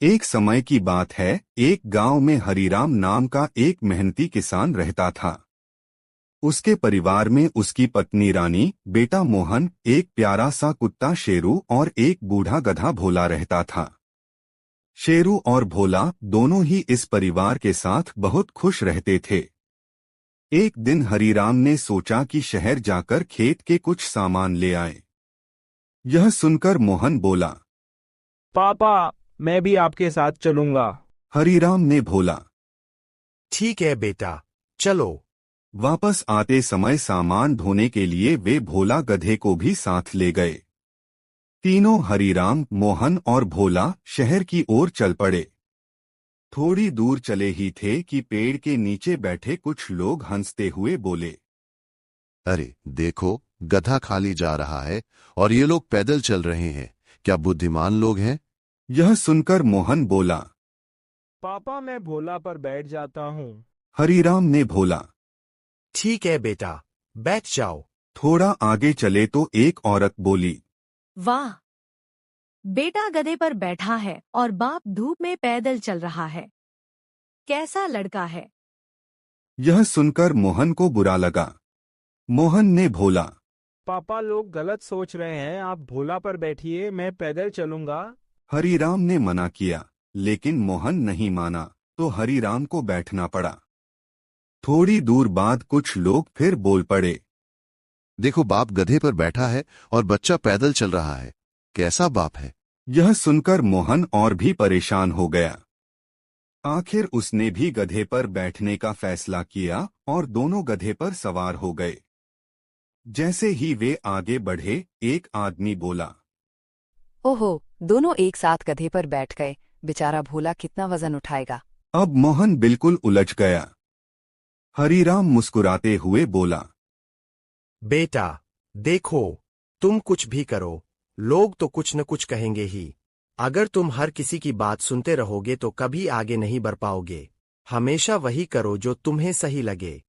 एक समय की बात है, एक गांव में हरीराम नाम का एक मेहनती किसान रहता था। उसके परिवार में उसकी पत्नी रानी, बेटा मोहन, एक प्यारा सा कुत्ता शेरू और एक बूढ़ा गधा भोला रहता था। शेरू और भोला दोनों ही इस परिवार के साथ बहुत खुश रहते थे। एक दिन हरीराम ने सोचा कि शहर जाकर खेत के कुछ सामान ले आए। यह सुनकर मोहन बोला, पापा, मैं भी आपके साथ चलूंगा। हरीराम ने बोला। ठीक है बेटा, चलो। वापस आते समय सामान ढोने के लिए वे भोला गधे को भी साथ ले गए। तीनों हरीराम, मोहन और भोला शहर की ओर चल पड़े। थोड़ी दूर चले ही थे कि पेड़ के नीचे बैठे कुछ लोग हंसते हुए बोले, अरे देखो, गधा खाली जा रहा है और ये लोग पैदल चल रहे हैं। क्या बुद्धिमान लोग हैं? यह सुनकर मोहन बोला। पापा, मैं भोला पर बैठ जाता हूँ। हरीराम ने बोला। ठीक है बेटा, बैठ जाओ। थोड़ा आगे चले तो एक औरत बोली, वाह, बेटा गधे पर बैठा है और बाप धूप में पैदल चल रहा है। कैसा लड़का है। यह सुनकर मोहन को बुरा लगा। मोहन ने बोला, पापा, लोग गलत सोच रहे हैं, आप भोला पर बैठिए, मैं पैदल चलूंगा। हरीराम ने मना किया, लेकिन मोहन नहीं माना, तो हरीराम को बैठना पड़ा। थोड़ी दूर बाद कुछ लोग फिर बोल पड़े, देखो, बाप गधे पर बैठा है और बच्चा पैदल चल रहा है। कैसा बाप है। यह सुनकर मोहन और भी परेशान हो गया। आखिर उसने भी गधे पर बैठने का फैसला किया और दोनों गधे पर सवार हो गए। जैसे ही वे आगे बढ़े, एक आदमी बोला, ओहो, दोनों एक साथ गधे पर बैठ गए। बेचारा भोला कितना वजन उठाएगा। अब मोहन बिल्कुल उलझ गया। हरीराम मुस्कुराते हुए बोला, बेटा देखो, तुम कुछ भी करो, लोग तो कुछ न कुछ कहेंगे ही। अगर तुम हर किसी की बात सुनते रहोगे तो कभी आगे नहीं बढ़ पाओगे। हमेशा वही करो जो तुम्हें सही लगे।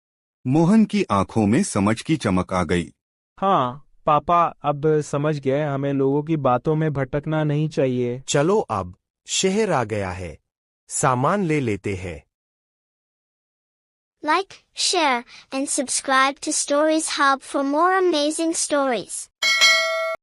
मोहन की आंखों में समझ की चमक आ गई। हाँ पापा, अब समझ गए, हमें लोगों की बातों में भटकना नहीं चाहिए। चलो, अब शहर आ गया है, सामान ले लेते हैं। Like, share, and subscribe to Stories Hub for more amazing stories.